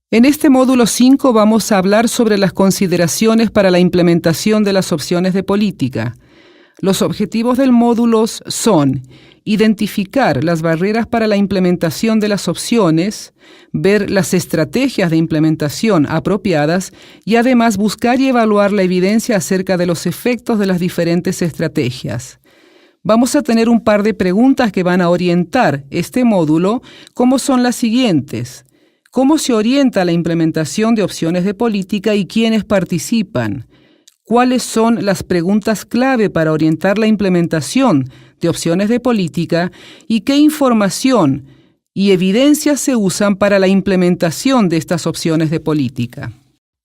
En este módulo 5 vamos a hablar sobre las consideraciones para la implementación de las opciones de política. Los objetivos del módulo son identificar las barreras para la implementación de las opciones, ver las estrategias de implementación apropiadas y además buscar y evaluar la evidencia acerca de los efectos de las diferentes estrategias. Vamos a tener un par de preguntas que van a orientar este módulo, como son las siguientes. ¿Cómo se orienta la implementación de opciones de política y quiénes participan? ¿Cuáles son las preguntas clave para orientar la implementación de opciones de política y qué información y evidencias se usan para la implementación de estas opciones de política?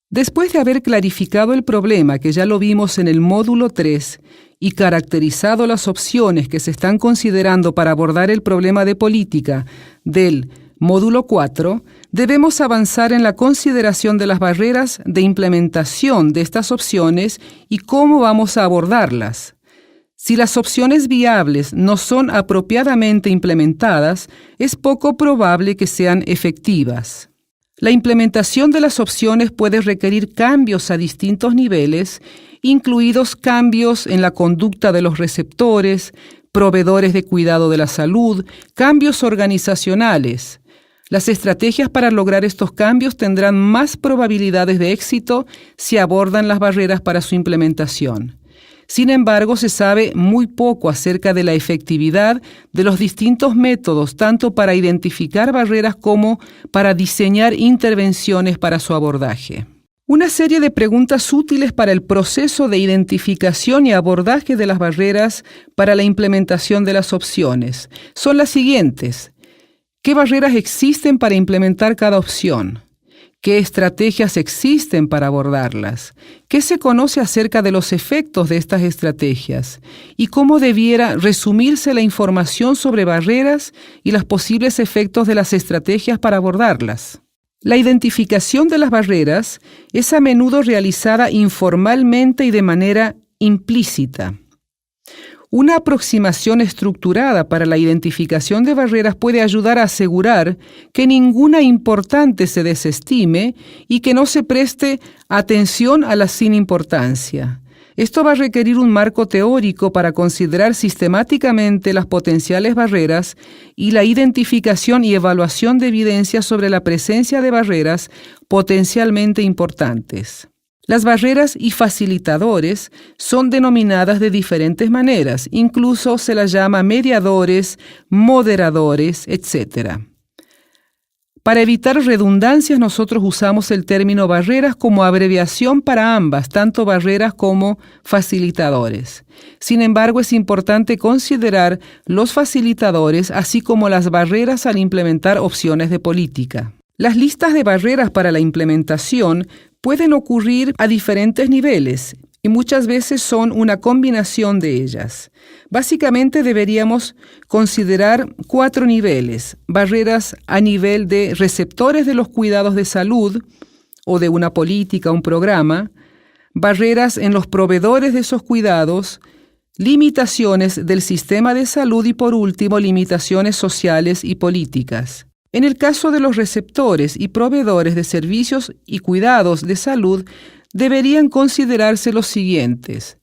Después de haber clarificado el problema, que ya lo vimos en el módulo 3, y caracterizado las opciones que se están considerando para abordar el problema de política del módulo 4, debemos avanzar en la consideración de las barreras de implementación de estas opciones y cómo vamos a abordarlas. Si las opciones viables no son apropiadamente implementadas, es poco probable que sean efectivas. La implementación de las opciones puede requerir cambios a distintos niveles, incluidos cambios en la conducta de los receptores, proveedores de cuidado de la salud, cambios organizacionales. Las estrategias para lograr estos cambios tendrán más probabilidades de éxito si abordan las barreras para su implementación. Sin embargo, se sabe muy poco acerca de la efectividad de los distintos métodos, tanto para identificar barreras como para diseñar intervenciones para su abordaje. Una serie de preguntas útiles para el proceso de identificación y abordaje de las barreras para la implementación de las opciones son las siguientes. ¿Qué barreras existen para implementar cada opción? ¿Qué estrategias existen para abordarlas? ¿Qué se conoce acerca de los efectos de estas estrategias? ¿Y cómo debiera resumirse la información sobre barreras y los posibles efectos de las estrategias para abordarlas? La identificación de las barreras es a menudo realizada informalmente y de manera implícita. Una aproximación estructurada para la identificación de barreras puede ayudar a asegurar que ninguna importante se desestime y que no se preste atención a las sin importancia. Esto va a requerir un marco teórico para considerar sistemáticamente las potenciales barreras y la identificación y evaluación de evidencia sobre la presencia de barreras potencialmente importantes. Las barreras y facilitadores son denominadas de diferentes maneras, incluso se las llama mediadores, moderadores, etc. Para evitar redundancias, nosotros usamos el término barreras como abreviación para ambas, tanto barreras como facilitadores. Sin embargo, es importante considerar los facilitadores, así como las barreras al implementar opciones de política. Las listas de barreras para la implementación pueden ocurrir a diferentes niveles y muchas veces son una combinación de ellas. Básicamente deberíamos considerar 4 niveles: barreras a nivel de receptores de los cuidados de salud o de una política, un programa, barreras en los proveedores de esos cuidados, limitaciones del sistema de salud y, por último, limitaciones sociales y políticas. En el caso de los receptores y proveedores de servicios y cuidados de salud, deberían considerarse los siguientes.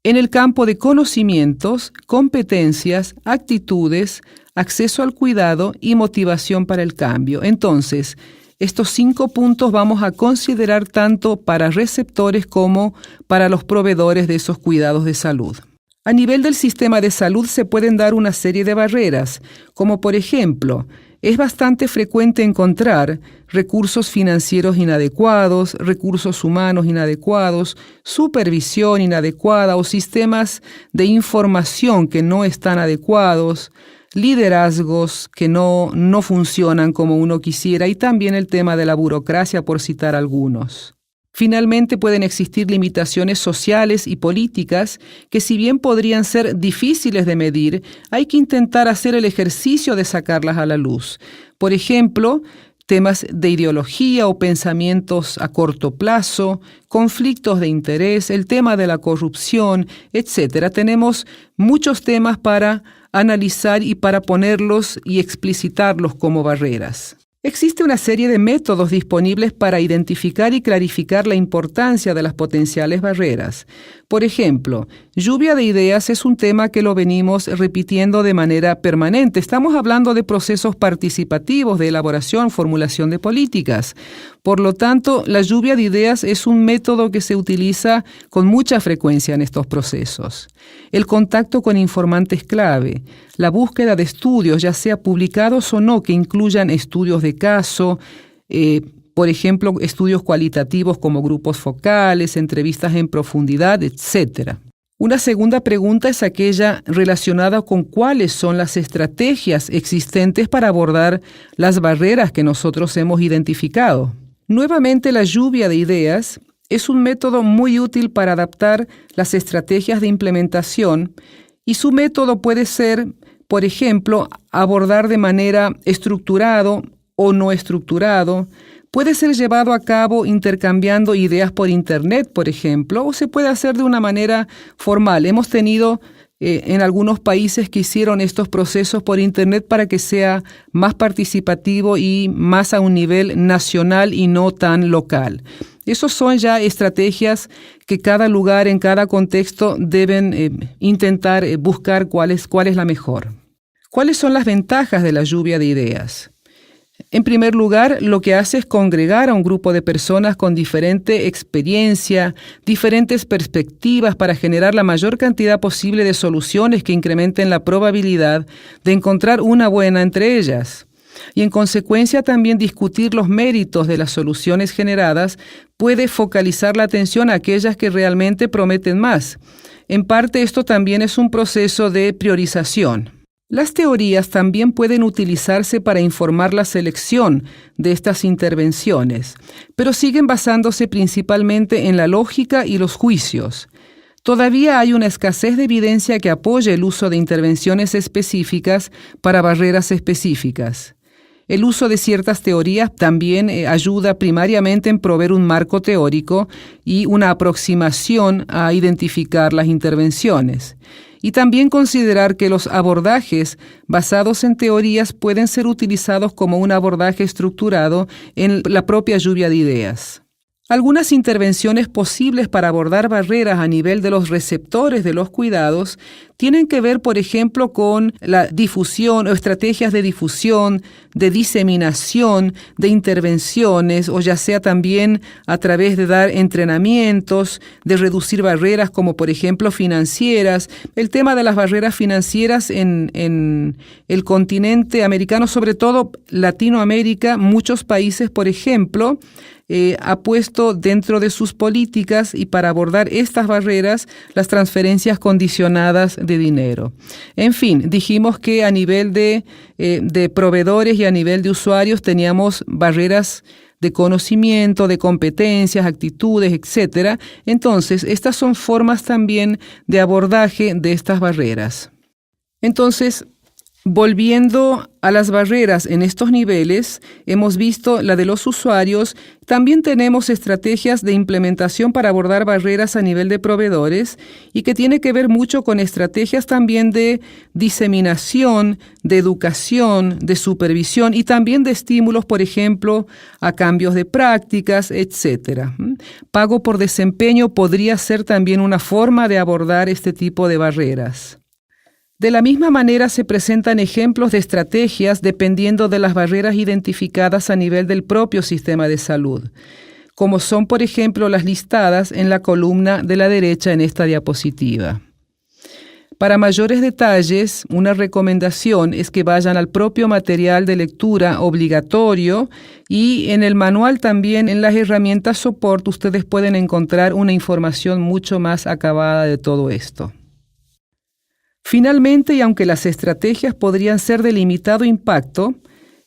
En el campo de conocimientos, competencias, actitudes, acceso al cuidado y motivación para el cambio. Entonces, estos 5 puntos vamos a considerar tanto para receptores como para los proveedores de esos cuidados de salud. A nivel del sistema de salud se pueden dar una serie de barreras, como por ejemplo, es bastante frecuente encontrar recursos financieros inadecuados, recursos humanos inadecuados, supervisión inadecuada o sistemas de información que no están adecuados, liderazgos que no funcionan como uno quisiera y también el tema de la burocracia, por citar algunos. Finalmente, pueden existir limitaciones sociales y políticas que, si bien podrían ser difíciles de medir, hay que intentar hacer el ejercicio de sacarlas a la luz. Por ejemplo, temas de ideología o pensamientos a corto plazo, conflictos de interés, el tema de la corrupción, etc. Tenemos muchos temas para analizar y para ponerlos y explicitarlos como barreras. Existe una serie de métodos disponibles para identificar y clarificar la importancia de las potenciales barreras. Por ejemplo, lluvia de ideas es un tema que lo venimos repitiendo de manera permanente. Estamos hablando de procesos participativos de elaboración, formulación de políticas. Por lo tanto, la lluvia de ideas es un método que se utiliza con mucha frecuencia en estos procesos. El contacto con informantes clave, la búsqueda de estudios, ya sea publicados o no, que incluyan estudios de caso, por ejemplo, estudios cualitativos como grupos focales, entrevistas en profundidad, etc. Una segunda pregunta es aquella relacionada con cuáles son las estrategias existentes para abordar las barreras que nosotros hemos identificado. Nuevamente, la lluvia de ideas es un método muy útil para adaptar las estrategias de implementación y su método puede ser, por ejemplo, abordar de manera estructurado o no estructurado. Puede ser llevado a cabo intercambiando ideas por Internet, por ejemplo, o se puede hacer de una manera formal. Hemos tenido en algunos países que hicieron estos procesos por Internet para que sea más participativo y más a un nivel nacional y no tan local. Esas son ya estrategias que cada lugar, en cada contexto, deben intentar buscar cuál es la mejor. ¿Cuáles son las ventajas de la lluvia de ideas? En primer lugar, lo que hace es congregar a un grupo de personas con diferente experiencia, diferentes perspectivas para generar la mayor cantidad posible de soluciones que incrementen la probabilidad de encontrar una buena entre ellas. Y en consecuencia también discutir los méritos de las soluciones generadas puede focalizar la atención a aquellas que realmente prometen más. En parte esto también es un proceso de priorización. Las teorías también pueden utilizarse para informar la selección de estas intervenciones, pero siguen basándose principalmente en la lógica y los juicios. Todavía hay una escasez de evidencia que apoye el uso de intervenciones específicas para barreras específicas. El uso de ciertas teorías también ayuda primariamente en proveer un marco teórico y una aproximación a identificar las intervenciones. Y también considerar que los abordajes basados en teorías pueden ser utilizados como un abordaje estructurado en la propia lluvia de ideas. Algunas intervenciones posibles para abordar barreras a nivel de los receptores de los cuidados tienen que ver, por ejemplo, con la difusión o estrategias de difusión, de diseminación de intervenciones, o ya sea también a través de dar entrenamientos, de reducir barreras como, por ejemplo, financieras. El tema de las barreras financieras en el continente americano, sobre todo Latinoamérica, muchos países, por ejemplo, ha puesto dentro de sus políticas y para abordar estas barreras las transferencias condicionadas de dinero. En fin, dijimos que a nivel de proveedores y a nivel de usuarios teníamos barreras de conocimiento, de competencias, actitudes, etc. Entonces, estas son formas también de abordaje de estas barreras. Entonces, volviendo a las barreras en estos niveles, hemos visto la de los usuarios. También tenemos estrategias de implementación para abordar barreras a nivel de proveedores y que tiene que ver mucho con estrategias también de diseminación, de educación, de supervisión y también de estímulos, por ejemplo, a cambios de prácticas, etc. Pago por desempeño podría ser también una forma de abordar este tipo de barreras. De la misma manera se presentan ejemplos de estrategias dependiendo de las barreras identificadas a nivel del propio sistema de salud, como son, por ejemplo, las listadas en la columna de la derecha en esta diapositiva. Para mayores detalles, una recomendación es que vayan al propio material de lectura obligatorio y en el manual también en las herramientas soporte ustedes pueden encontrar una información mucho más acabada de todo esto. Finalmente, y aunque las estrategias podrían ser de limitado impacto,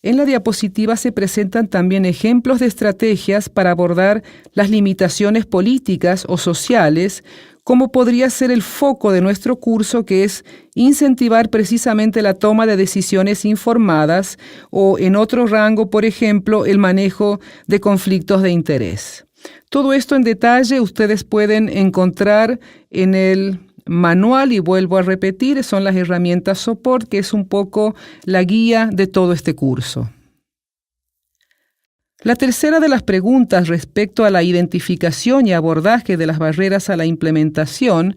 en la diapositiva se presentan también ejemplos de estrategias para abordar las limitaciones políticas o sociales, como podría ser el foco de nuestro curso, que es incentivar precisamente la toma de decisiones informadas, o en otro rango, por ejemplo, el manejo de conflictos de interés. Todo esto en detalle ustedes pueden encontrar en el manual, y vuelvo a repetir, son las herramientas soporte, que es un poco la guía de todo este curso. La tercera de las preguntas respecto a la identificación y abordaje de las barreras a la implementación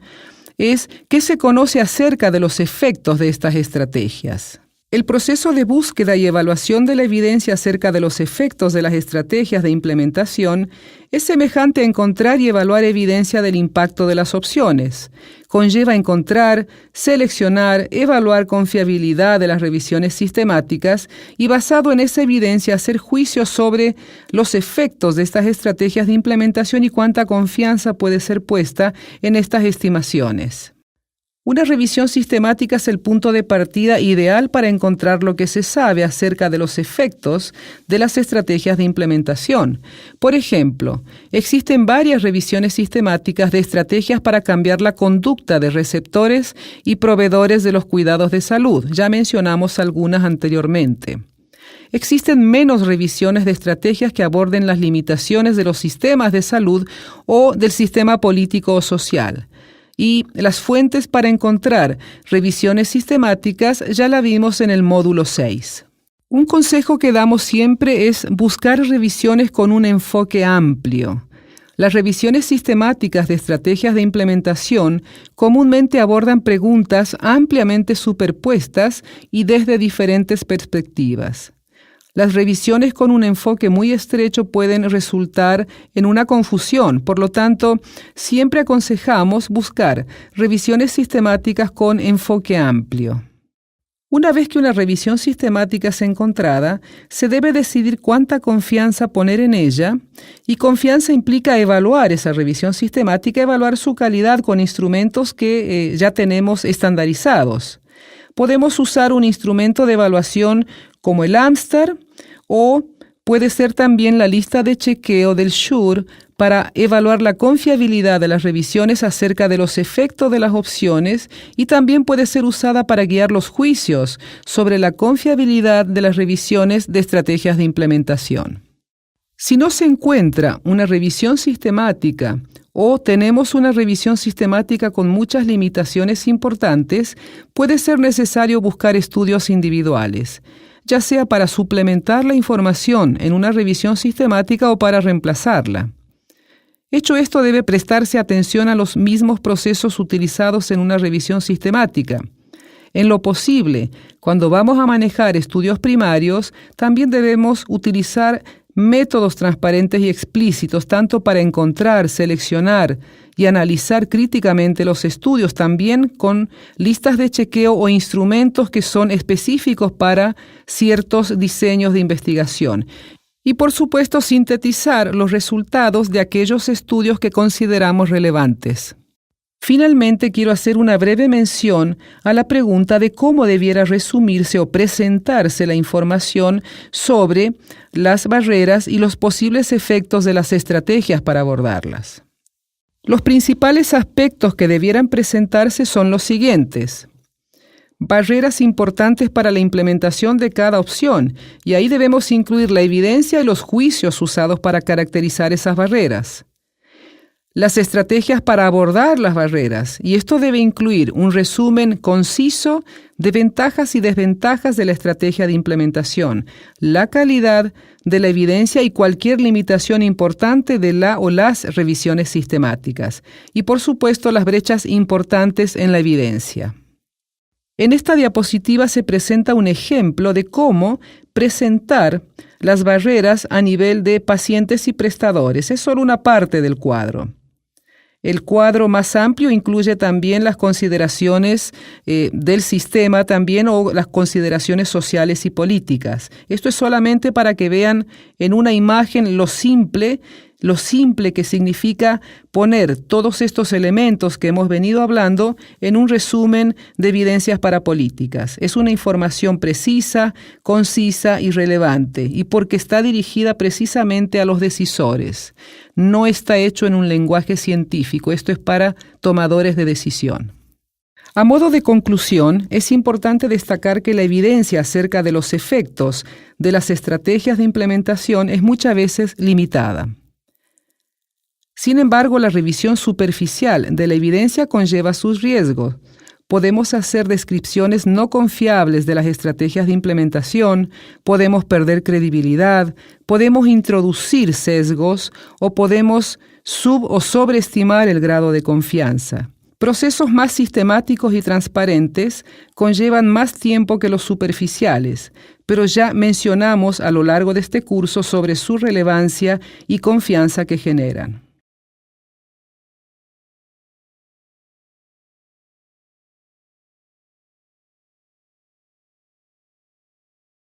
es ¿qué se conoce acerca de los efectos de estas estrategias? El proceso de búsqueda y evaluación de la evidencia acerca de los efectos de las estrategias de implementación es semejante a encontrar y evaluar evidencia del impacto de las opciones. Conlleva encontrar, seleccionar, evaluar con fiabilidad de las revisiones sistemáticas y basado en esa evidencia hacer juicios sobre los efectos de estas estrategias de implementación y cuánta confianza puede ser puesta en estas estimaciones. Una revisión sistemática es el punto de partida ideal para encontrar lo que se sabe acerca de los efectos de las estrategias de implementación. Por ejemplo, existen varias revisiones sistemáticas de estrategias para cambiar la conducta de receptores y proveedores de los cuidados de salud. Ya mencionamos algunas anteriormente. Existen menos revisiones de estrategias que aborden las limitaciones de los sistemas de salud o del sistema político o social. Y las fuentes para encontrar revisiones sistemáticas ya la vimos en el módulo 6. Un consejo que damos siempre es buscar revisiones con un enfoque amplio. Las revisiones sistemáticas de estrategias de implementación comúnmente abordan preguntas ampliamente superpuestas y desde diferentes perspectivas. Las revisiones con un enfoque muy estrecho pueden resultar en una confusión, por lo tanto, siempre aconsejamos buscar revisiones sistemáticas con enfoque amplio. Una vez que una revisión sistemática es encontrada, se debe decidir cuánta confianza poner en ella, y confianza implica evaluar esa revisión sistemática, evaluar su calidad con instrumentos que ya tenemos estandarizados. Podemos usar un instrumento de evaluación como el AMSTAR o puede ser también la lista de chequeo del SURE para evaluar la confiabilidad de las revisiones acerca de los efectos de las opciones y también puede ser usada para guiar los juicios sobre la confiabilidad de las revisiones de estrategias de implementación. Si no se encuentra una revisión sistemática o tenemos una revisión sistemática con muchas limitaciones importantes, puede ser necesario buscar estudios individuales, ya sea para suplementar la información en una revisión sistemática o para reemplazarla. Hecho esto, debe prestarse atención a los mismos procesos utilizados en una revisión sistemática. En lo posible, cuando vamos a manejar estudios primarios, también debemos utilizar métodos transparentes y explícitos, tanto para encontrar, seleccionar y analizar críticamente los estudios, también con listas de chequeo o instrumentos que son específicos para ciertos diseños de investigación. Y por supuesto, sintetizar los resultados de aquellos estudios que consideramos relevantes. Finalmente, quiero hacer una breve mención a la pregunta de cómo debiera resumirse o presentarse la información sobre las barreras y los posibles efectos de las estrategias para abordarlas. Los principales aspectos que debieran presentarse son los siguientes. Barreras importantes para la implementación de cada opción, y ahí debemos incluir la evidencia y los juicios usados para caracterizar esas barreras. Las estrategias para abordar las barreras, y esto debe incluir un resumen conciso de ventajas y desventajas de la estrategia de implementación, la calidad de la evidencia y cualquier limitación importante de la o las revisiones sistemáticas, y por supuesto las brechas importantes en la evidencia. En esta diapositiva se presenta un ejemplo de cómo presentar las barreras a nivel de pacientes y prestadores. Es solo una parte del cuadro. El cuadro más amplio incluye también las consideraciones del sistema también o las consideraciones sociales y políticas. Esto es solamente para que vean en una imagen lo simple que significa poner todos estos elementos que hemos venido hablando en un resumen de evidencias para políticas. Es una información precisa, concisa y relevante, y porque está dirigida precisamente a los decisores. No está hecho en un lenguaje científico, esto es para tomadores de decisión. A modo de conclusión, es importante destacar que la evidencia acerca de los efectos de las estrategias de implementación es muchas veces limitada. Sin embargo, la revisión superficial de la evidencia conlleva sus riesgos. podemos hacer descripciones no confiables de las estrategias de implementación, podemos perder credibilidad, podemos introducir sesgos o podemos o sobreestimar el grado de confianza. Procesos más sistemáticos y transparentes conllevan más tiempo que los superficiales, pero ya mencionamos a lo largo de este curso sobre su relevancia y confianza que generan.